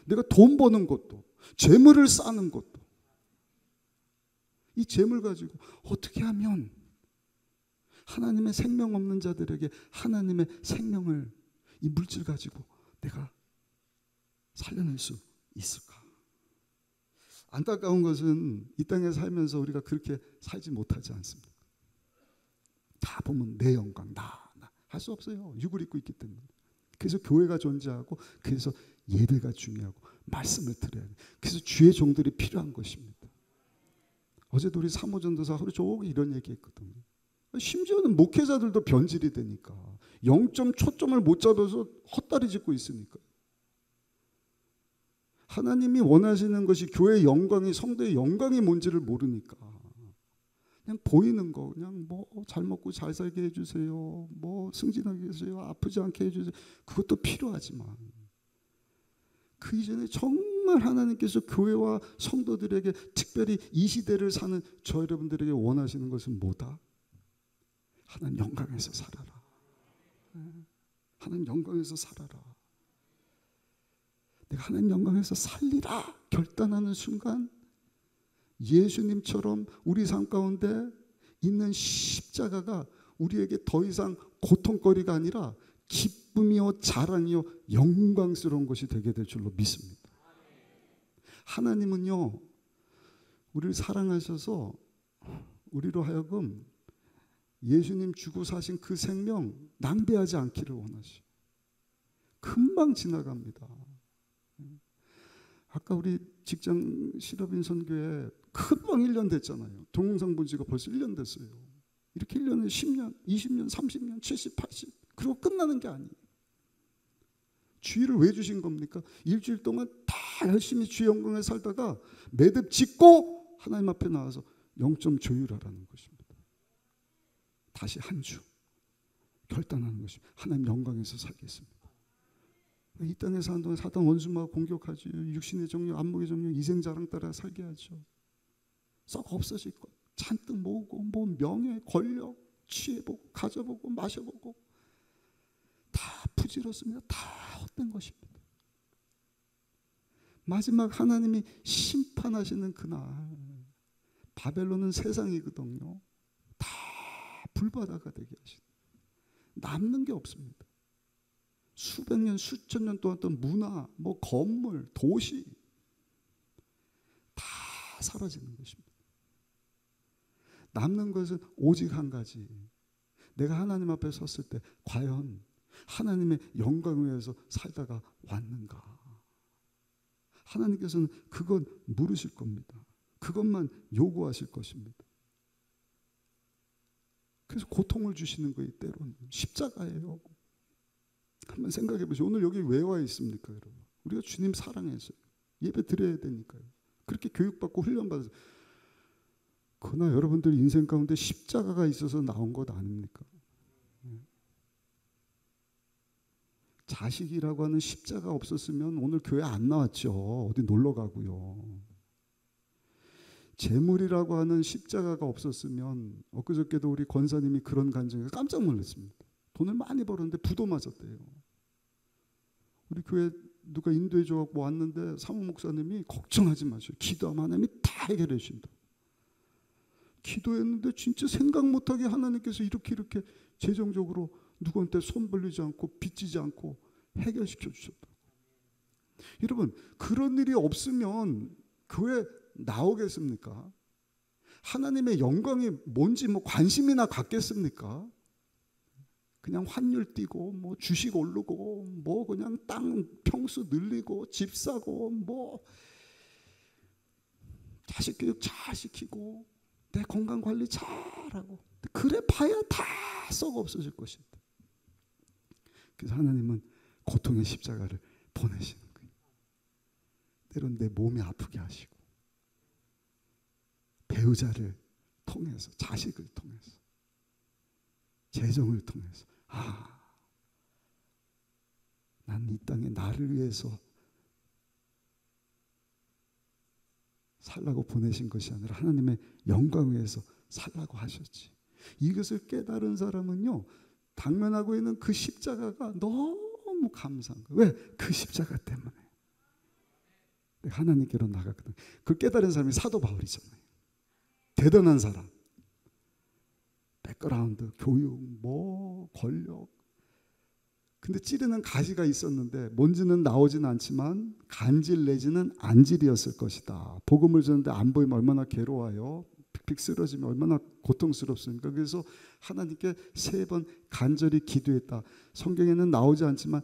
Speaker 1: 내가 돈 버는 것도, 재물을 쌓는 것도, 이 재물 가지고 어떻게 하면 하나님의 생명 없는 자들에게 하나님의 생명을, 이 물질 가지고 내가 살려낼 수 있을까? 안타까운 것은 이 땅에 살면서 우리가 그렇게 살지 못하지 않습니까? 다 보면 내 영광, 나 할 수 없어요. 육을 입고 있기 때문에. 그래서 교회가 존재하고, 그래서 예배가 중요하고, 말씀을 들어야 돼. 그래서 주의 종들이 필요한 것입니다. 어제도 우리 사모전도사 하루 종일 이런 얘기했거든요. 심지어는 목회자들도 변질이 되니까, 영점 초점을 못 잡아서 헛다리 짚고 있으니까. 하나님이 원하시는 것이 교회의 영광이, 성도의 영광이 뭔지를 모르니까 그냥 보이는 거, 그냥 뭐 잘 먹고 잘 살게 해주세요, 뭐 승진하게 해주세요, 아프지 않게 해주세요, 그것도 필요하지만 그 이전에 정말 하나님께서 교회와 성도들에게, 특별히 이 시대를 사는 저 여러분들에게 원하시는 것은 뭐다? 하나님 영광에서 살아라. 하나님 영광에서 살아라. 내가 하나님 영광에서 살리라 결단하는 순간, 예수님처럼 우리 삶 가운데 있는 십자가가 우리에게 더 이상 고통거리가 아니라 기쁨이요, 자랑이요, 영광스러운 것이 되게 될 줄로 믿습니다. 하나님은요, 우리를 사랑하셔서 우리로 하여금 예수님 주고 사신 그 생명 낭비하지 않기를 원하시. 금방 지나갑니다. 아까 우리 직장 실업인 선교회 금방 1년 됐잖아요. 동영상 본 지가 벌써 1년 됐어요. 이렇게 1년에 10년, 20년, 30년, 70, 80 그리고 끝나는 게 아니에요. 주의를 왜 주신 겁니까? 일주일 동안 다 열심히 주의 영광에 살다가 매듭 짓고 하나님 앞에 나와서 영점 조율하라는 것입니다. 다시 한 주 결단하는 것입니다. 하나님 영광에서 살겠습니다. 이 땅에 사는 동안 사단 원수마가 공격하지. 육신의 정욕, 안목의 정욕, 이생자랑 따라 살게 하죠. 썩 없어질 것. 잔뜩 모으고, 뭐 명예, 권력, 취해보고, 가져보고, 마셔보고 다 부질었습니다. 다 헛된 것입니다. 마지막 하나님이 심판하시는 그날, 바벨론은 세상이거든요. 다 불바다가 되게 하시는, 남는 게 없습니다. 수백 년, 수천 년 동안 또 문화, 뭐 건물, 도시 다 사라지는 것입니다. 남는 것은 오직 한 가지. 내가 하나님 앞에 섰을 때 과연 하나님의 영광을 위해서 살다가 왔는가? 하나님께서는 그건 물으실 겁니다. 그것만 요구하실 것입니다. 그래서 고통을 주시는 거예요. 때로는 십자가예요. 한번 생각해 보세요. 오늘 여기 왜 와 있습니까, 여러분? 우리가 주님 사랑해서요. 예배 드려야 되니까요. 그렇게 교육받고 훈련받아서. 그러나 여러분들 인생 가운데 십자가가 있어서 나온 것 아닙니까? 자식이라고 하는 십자가 없었으면 오늘 교회 안 나왔죠. 어디 놀러 가고요. 재물이라고 하는 십자가가 없었으면, 엊그저께도 우리 권사님이 그런 간증에 깜짝 놀랐습니다. 돈을 많이 벌었는데 부도 맞았대요. 우리 교회 누가 인도해 줘갖고 왔는데 사모 목사님이 걱정하지 마세요. 기도하면 하나님이 다 해결해 주신다. 기도했는데 진짜 생각 못하게 하나님께서 이렇게 재정적으로 누구한테 손 벌리지 않고 빚지지 않고 해결시켜 주셨다. 여러분, 그런 일이 없으면 교회 나오겠습니까? 하나님의 영광이 뭔지 뭐 관심이나 갖겠습니까? 그냥 환율 뛰고 뭐 주식 오르고 뭐 그냥 땅 평수 늘리고 집 사고 뭐 자식 교육 잘 시키고 내 건강 관리 잘하고, 그래 봐야 다 썩어 없어질 것입니다. 그래서 하나님은 고통의 십자가를 보내시는 거예요. 때론 내 몸이 아프게 하시고, 배우자를 통해서, 자식을 통해서, 재정을 통해서, 난 이 땅에 나를 위해서 살라고 보내신 것이 아니라 하나님의 영광 위해서 살라고 하셨지. 이것을 깨달은 사람은요, 당면하고 있는 그 십자가가 너무 감사한 거예요. 왜? 그 십자가 때문에 하나님께로 나가거든. 그걸 깨달은 사람이 사도 바울이잖아요. 대단한 사람. 백그라운드, 교육, 권력. 근데 찌르는 가시가 있었는데 뭔지는 나오진 않지만 간질 내지는 안질이었을 것이다. 복음을 전하는데 안 보이면 얼마나 괴로워요. 픽픽 쓰러지면 얼마나 고통스럽습니까. 그래서 하나님께 3번 간절히 기도했다. 성경에는 나오지 않지만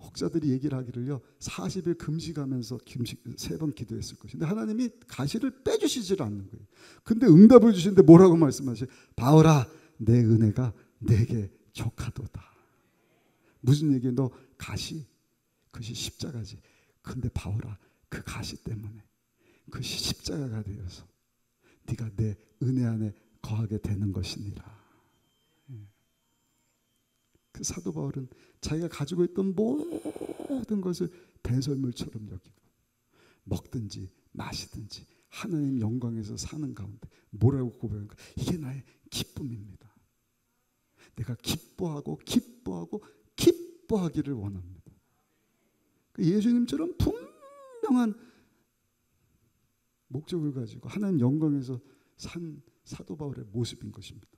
Speaker 1: 혹자들이 얘기를 하기를요, 40일 금식하면서 3번 기도했을 것인데 하나님이 가시를 빼주시질 않는 거예요. 근데 응답을 주시는데 뭐라고 말씀하세요? 바울아, 내 은혜가 내게 족하도다. 무슨 얘기예요? 너 가시, 그것이 십자가지. 근데 바울아, 그 가시 때문에 그것이 십자가가 되어서 네가 내 은혜 안에 거하게 되는 것이니라. 그 사도 바울은 자기가 가지고 있던 모든 것을 배설물처럼 여기고 먹든지 마시든지 하나님 영광에서 사는 가운데 뭐라고 고백합니까? 이게 나의 기쁨입니다. 내가 기뻐하고 기뻐하기를 원합니다. 예수님처럼 분명한 목적을 가지고 하나님 영광에서 산 사도 바울의 모습인 것입니다.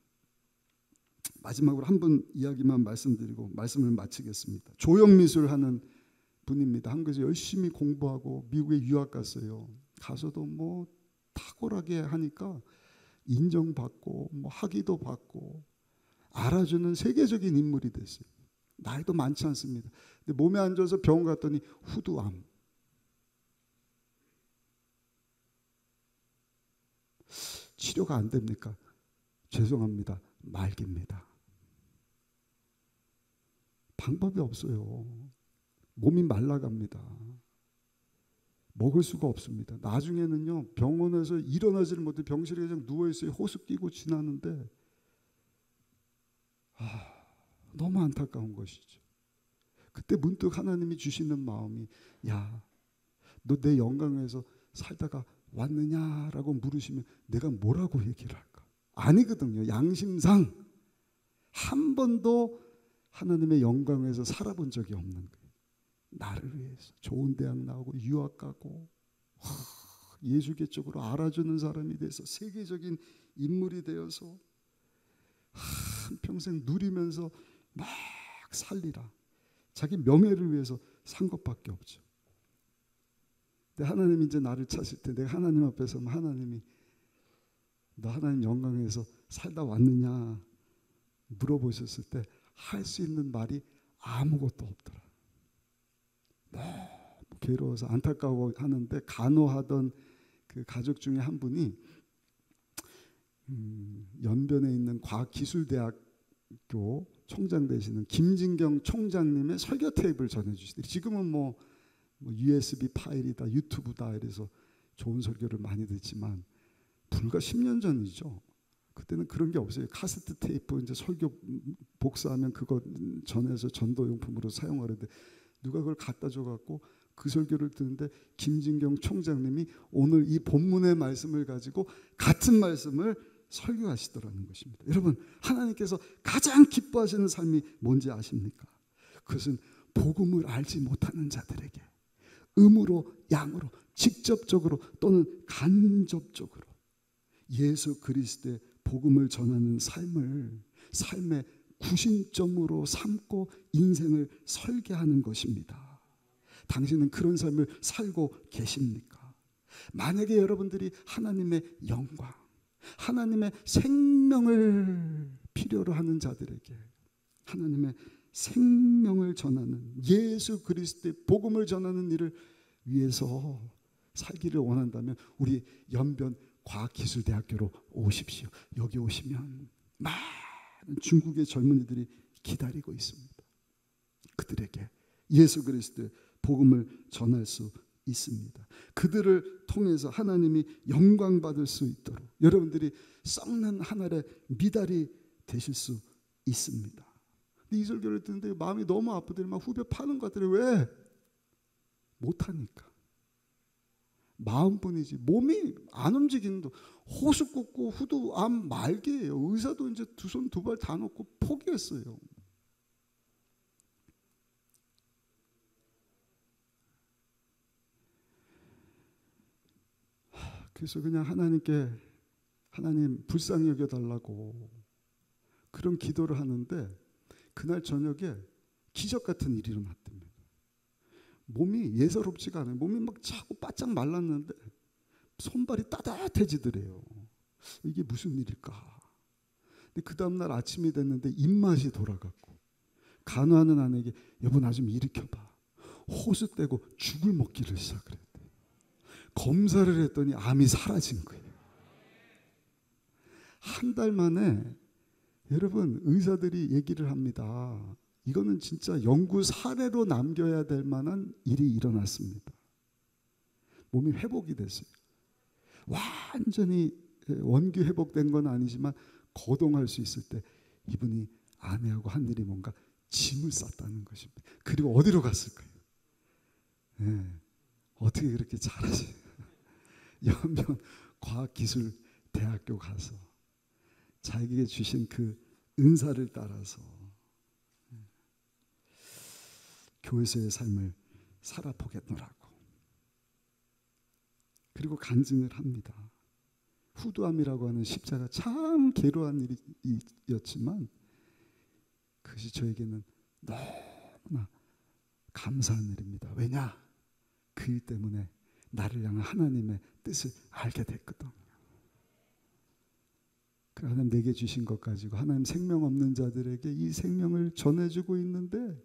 Speaker 1: 마지막으로 한 분 이야기만 말씀드리고 말씀을 마치겠습니다. 조형미술 하는 분입니다. 한국에서 열심히 공부하고 미국에 유학 갔어요. 가서도 탁월하게 하니까 인정받고 학위도 받고 알아주는 세계적인 인물이 됐어요. 나이도 많지 않습니다. 근데 몸에 안 좋아서 병원 갔더니 후두암. 치료가 안 됩니까? 죄송합니다. 말기입니다. 방법이 없어요. 몸이 말라갑니다. 먹을 수가 없습니다. 나중에는요, 병원에서 일어나지를 못해 병실에 그냥 누워있어요. 호수 끼고 지나는데 너무 안타까운 것이죠. 그때 문득 하나님이 주시는 마음이, 야, 너 내 영광에서 살다가 왔느냐라고 물으시면 내가 뭐라고 얘기를 할까? 아니거든요. 양심상 한 번도 하나님의 영광에서 살아본 적이 없는 거예요. 나를 위해서 좋은 대학 나오고 유학 가고 예수계 쪽으로 알아주는 사람이 돼서 세계적인 인물이 되어서 한평생 누리면서 막 살리라. 자기 명예를 위해서 산 것밖에 없죠. 근데 하나님이 이제 나를 찾을 때 내가 하나님 앞에 서면 하나님이 너 하나님 영광에서 살다 왔느냐 물어보셨을 때 할 수 있는 말이 아무것도 없더라. 너무 괴로워서 안타까워 하는데 간호하던 그 가족 중에 한 분이 연변에 있는 과학기술대학교 총장 되시는 김진경 총장님의 설교 테이프를 전해주시더니 지금은 USB 파일이다 유튜브다 이래서 좋은 설교를 많이 듣지만 불과 10년 전이죠. 그때는 그런 게 없어요. 카세트 테이프 이제 설교 복사하면 그거 전해서 전도용품으로 사용하는데 누가 그걸 갖다 줘갖고 그 설교를 듣는데 김진경 총장님이 오늘 이 본문의 말씀을 가지고 같은 말씀을 설교하시더라는 것입니다. 여러분, 하나님께서 가장 기뻐하시는 삶이 뭔지 아십니까? 그것은 복음을 알지 못하는 자들에게 음으로 양으로 직접적으로 또는 간접적으로 예수 그리스도의 복음을 전하는 삶의 구심점으로 삼고 인생을 설계하는 것입니다. 당신은 그런 삶을 살고 계십니까? 만약에 여러분들이 하나님의 영광, 하나님의 생명을 필요로 하는 자들에게 하나님의 생명을 전하는 예수 그리스도의 복음을 전하는 일을 위해서 살기를 원한다면 우리 연변 과학기술대학교로 오십시오. 여기 오시면 많은 중국의 젊은이들이 기다리고 있습니다. 그들에게 예수 그리스도의 복음을 전할 수 있습니다. 그들을 통해서 하나님이 영광 받을 수 있도록 여러분들이 썩는 하늘의 미달이 되실 수 있습니다. 근데 이 설교를 듣는데 마음이 너무 아프더니 막 후벼 파는 것 같더니 왜? 못하니까. 마음뿐이지 몸이 안 움직이는데 호수 꽂고 후두 암 말기예요. 의사도 이제 두 손 두 발 다 놓고 포기했어요. 그래서 그냥 하나님께 하나님 불쌍히 여겨달라고 그런 기도를 하는데 그날 저녁에 기적 같은 일이 일어났답니다. 몸이 예사롭지가 않아요. 몸이 막 차고 바짝 말랐는데 손발이 따뜻해지더래요. 이게 무슨 일일까? 근데 그 다음날 아침이 됐는데 입맛이 돌아갔고 간호하는 아내에게 여보 나 좀 일으켜봐. 호수 떼고 죽을 먹기를 시작을 했대. 검사를 했더니 암이 사라진 거예요. 한 달 만에 여러분 의사들이 얘기를 합니다. 이거는 진짜 연구 사례로 남겨야 될 만한 일이 일어났습니다. 몸이 회복이 됐어요. 완전히 원기 회복된 건 아니지만 거동할 수 있을 때 이분이 아내하고 한 일이 뭔가 짐을 쌌다는 것입니다. 그리고 어디로 갔을까요? 네. 어떻게 그렇게 잘하지? 연변 과학기술대학교 가서 자기에게 주신 그 은사를 따라서 교회에서의 삶을 살아보겠노라고. 그리고 간증을 합니다. 후두암이라고 하는 십자가 참 괴로운 일이었지만 그것이 저에게는 너무나 감사한 일입니다. 왜냐? 그 일 때문에 나를 향한 하나님의 뜻을 알게 됐거든요. 하나님 내게 주신 것 가지고 하나님 생명 없는 자들에게 이 생명을 전해주고 있는데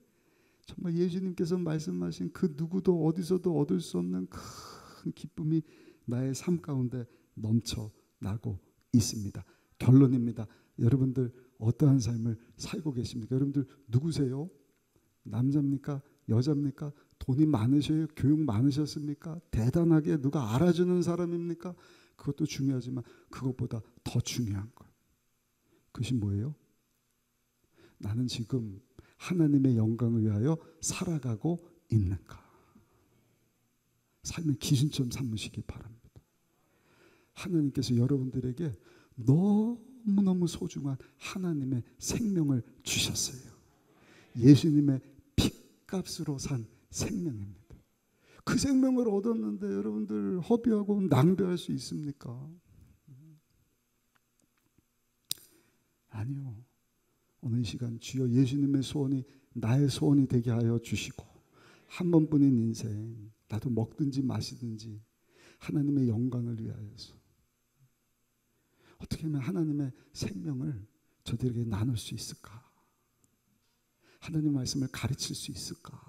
Speaker 1: 정말 예수님께서 말씀하신 그 누구도 어디서도 얻을 수 없는 큰 기쁨이 나의 삶 가운데 넘쳐나고 있습니다. 결론입니다. 여러분들 어떠한 삶을 살고 계십니까? 여러분들 누구세요? 남자입니까? 여자입니까? 돈이 많으셔요? 교육 많으셨습니까? 대단하게 누가 알아주는 사람입니까? 그것도 중요하지만 그것보다 더 중요한 것. 그것이 뭐예요? 나는 지금 하나님의 영광을 위하여 살아가고 있는가? 삶의 기준점 삼으시기 바랍니다. 하나님께서 여러분들에게 너무너무 소중한 하나님의 생명을 주셨어요. 예수님의 핏값으로 산 생명입니다. 그 생명을 얻었는데 여러분들 허비하고 낭비할 수 있습니까? 아니요. 오늘 이 시간 주여 예수님의 소원이 나의 소원이 되게 하여 주시고 한 번뿐인 인생 나도 먹든지 마시든지 하나님의 영광을 위하여서 어떻게 하면 하나님의 생명을 저들에게 나눌 수 있을까? 하나님의 말씀을 가르칠 수 있을까?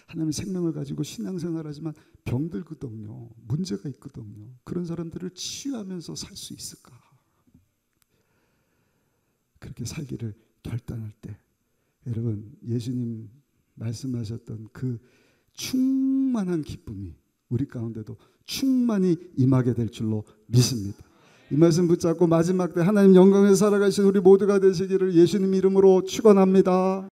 Speaker 1: 하나님의 생명을 가지고 신앙생활하지만 병들거든요. 문제가 있거든요. 그런 사람들을 치유하면서 살 수 있을까? 그렇게 살기를 결단할 때 여러분 예수님 말씀하셨던 그 충만한 기쁨이 우리 가운데도 충만히 임하게 될 줄로 믿습니다. 이 말씀 붙잡고 마지막 때 하나님 영광에서 살아가신 우리 모두가 되시기를 예수님 이름으로 축원합니다.